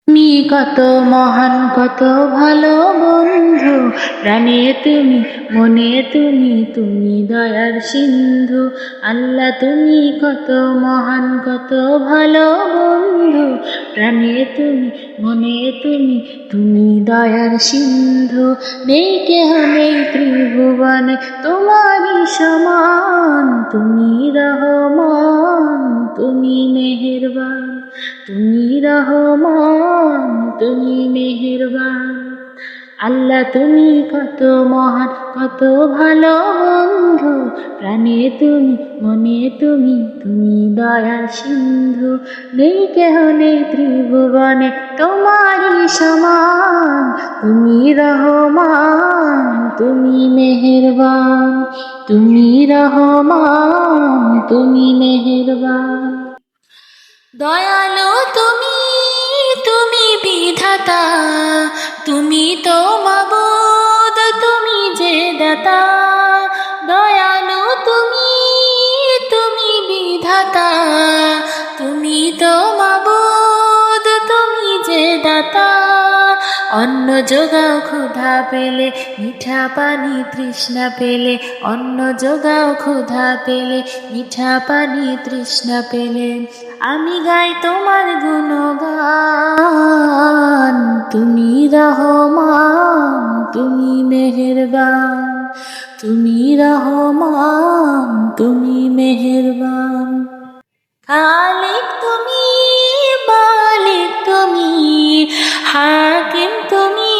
তুমি কত মহান, কত ভালো বন্ধু, প্রাণে তুমি, মনে তুমি, তুমি দয়ার সিন্ধু। আল্লাহ তুমি কত মহান, কত ভালো বন্ধু, প্রাণে তুমি, মনে তুমি, তুমি দয়ার সিন্ধু। নেই কেহ নেই ত্রিভুবনে তোমারই সমান, তুমি রহমান, তুমি মেহেরবান, তুমি রহমান, তুমি মেহেরবান। আল্লাহ তুমি কত মহান, কত ভালো বন্ধু, প্রাণে তুমি, মনে তুমি, তুমি দয়ার সিন্ধু। নেই কেহ নেই ত্রিভুবনে তোমারই সমান, তুমি রহমান, তুমি মেহেরবান, তুমি রহমান, তুমি মেহেরবান। দয়ালু তুমি, তুমি বিধাতা, তুমি তো মাবুদ, তুমি যে দাতা। দয়ালু তুমি, তুমি বিধাতা, তুমি তো মাবুদ, তুমি যে দাতা। অন্ন যোগাও ক্ষুধা পেলে, মিঠা পানি তৃষ্ণা পেলে, অন্ন যোগাও ক্ষুধা পেলে, মিঠা পানি তৃষ্ণা পেলে। আমি গাই তোমার গুণগান, তুমি রহমান, তুমি মেহেরবান, তুমি রহমান, তুমি মেহেরবান। খালিক তুমি, মালিক তুমি, হাকিম তুমি,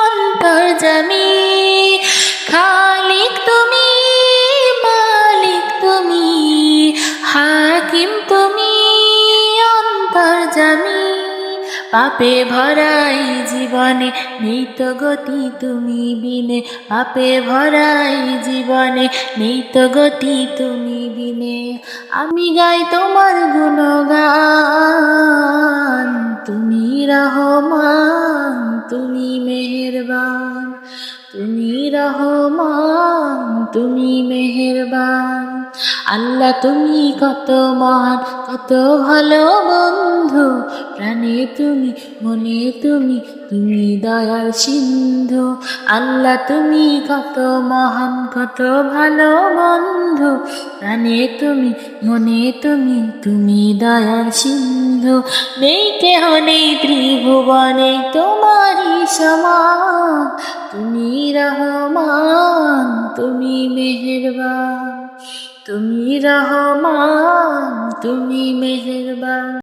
অন্তর্যামী। খালিক তুমি, মালিক তুমি, হাকিম তুমি, অন্তর্যামী। পাপে ভরাই জীবনে নেই তো গতি তুমি বিনে, পাপে ভরাই জীবনে নেই তো গতি তুমি বিনে। আমি গাই তোমার গুণগান, তুমি রহমান, তুমি মেহেরবান, তুমি রহমান, তুমি মেহেরবান। আল্লাহ তুমি কত মহান, কত ভালো বন্ধু, প্রাণে তুমি, মনে তুমি, তুমি দয়ার সিন্ধু। আল্লাহ তুমি কত মহান, কত ভালো বন্ধু, প্রাণে তুমি, মনে তুমি, তুমি দয়ার সিন্ধু। নেই কেহ নেই ত্রিভুবনে তোমারই সমান, তুমি রহমান, তুমি মেহেরবান, তুমি রহমান, তুমি মেহেরবান।